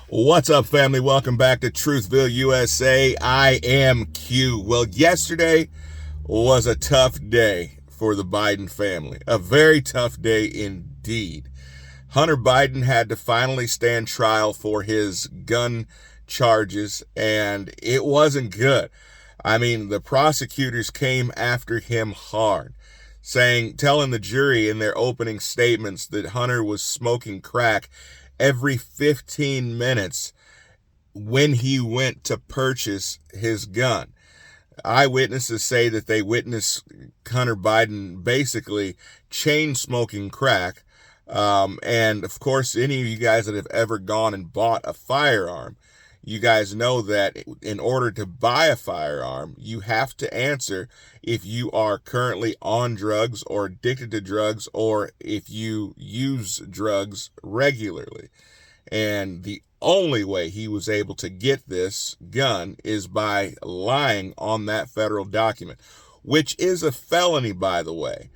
What's up, family? Welcome back to Truthville, USA. I am Q. Well, yesterday was a tough day for the Biden family. A very tough day indeed. Hunter Biden had to finally stand trial for his gun charges, and it wasn't good. I mean, the prosecutors came after him hard, telling the jury in their opening statements that Hunter was smoking crack every 15 minutes when he went to purchase his gun. Eyewitnesses say that they witnessed Hunter Biden basically chain smoking crack. And of course, any of you guys that have ever gone and bought a firearm, you guys know that in order to buy a firearm, you have to answer if you are currently on drugs or addicted to drugs, or if you use drugs regularly. And the only way he was able to get this gun is by lying on that federal document, which is a felony, by the way.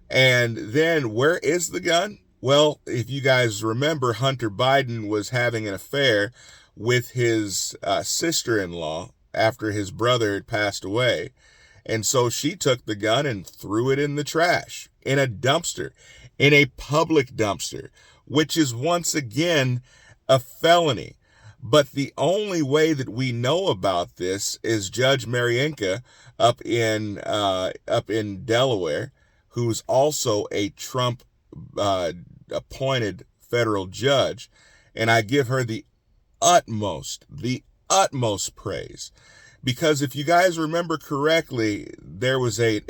And then where is the gun? Well, if you guys remember, Hunter Biden was having an affair with his sister-in-law after his brother had passed away. And so she took the gun and threw it in the trash, in a dumpster, in a public dumpster, which is once again a felony. But the only way that we know about this is Judge Marienka up in Delaware, who's also a Trump appointed federal judge, and I give her the utmost praise, because if you guys remember correctly, there was a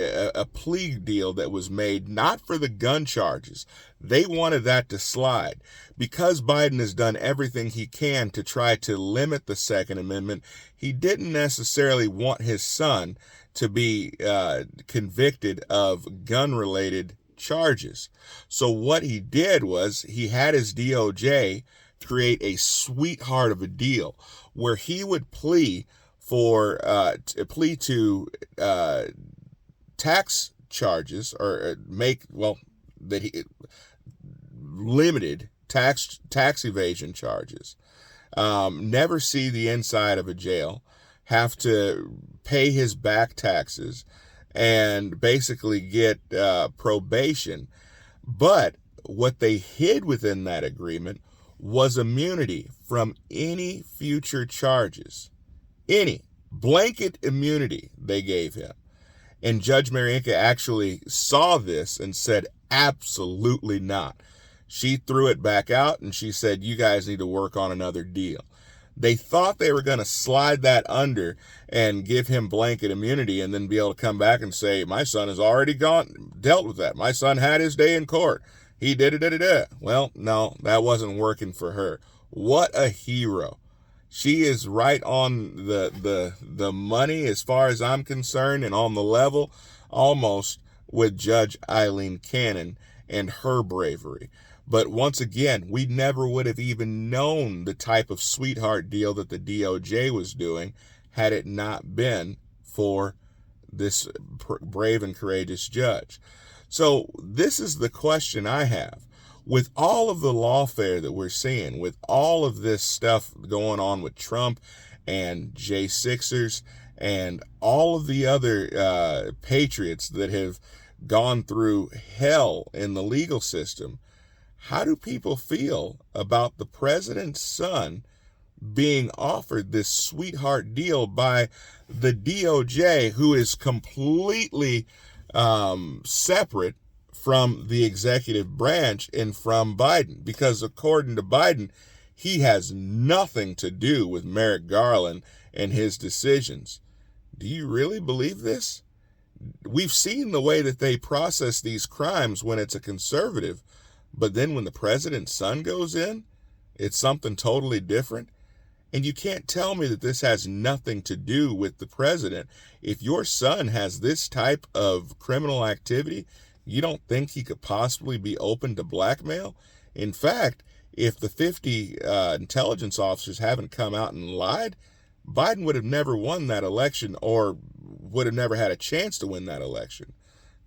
plea deal that was made, not for the gun charges. They wanted that to slide. Because Biden has done everything he can to try to limit the Second Amendment, he didn't necessarily want his son to be convicted of gun-related charges. So what he did was he had his DOJ create a sweetheart of a deal where he would plea to tax charges, or that he limited tax evasion charges, never see the inside of a jail, have to pay his back taxes, and basically get probation. But what they hid within that agreement was immunity from any future charges. Any blanket immunity they gave him. And Judge Marienka actually saw this and said, absolutely not. She threw it back out and she said, you guys need to work on another deal. They thought they were going to slide that under and give him blanket immunity and then be able to come back and say, my son has already dealt with that. My son had his day in court. He did it. Well, no, that wasn't working for her. What a hero. She is right on the money as far as I'm concerned, and on the level almost with Judge Eileen Cannon and her bravery. But once again, we never would have even known the type of sweetheart deal that the DOJ was doing had it not been for this brave and courageous judge. So this is the question I have. With all of the lawfare that we're seeing, with all of this stuff going on with Trump and J6ers and all of the other patriots that have gone through hell in the legal system, how do people feel about the president's son being offered this sweetheart deal by the DOJ, who is completely separate from the executive branch and from Biden? Because according to Biden, he has nothing to do with Merrick Garland and his decisions. Do you really believe this? We've seen the way that they process these crimes when it's a conservative, but then when the president's son goes in, it's something totally different. And you can't tell me that this has nothing to do with the president. If your son has this type of criminal activity, you don't think he could possibly be open to blackmail? In fact, if the 50 intelligence officers haven't come out and lied, Biden would have never won that election, or would have never had a chance to win that election.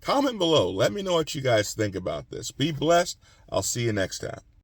Comment below. Let me know what you guys think about this. Be blessed. I'll see you next time.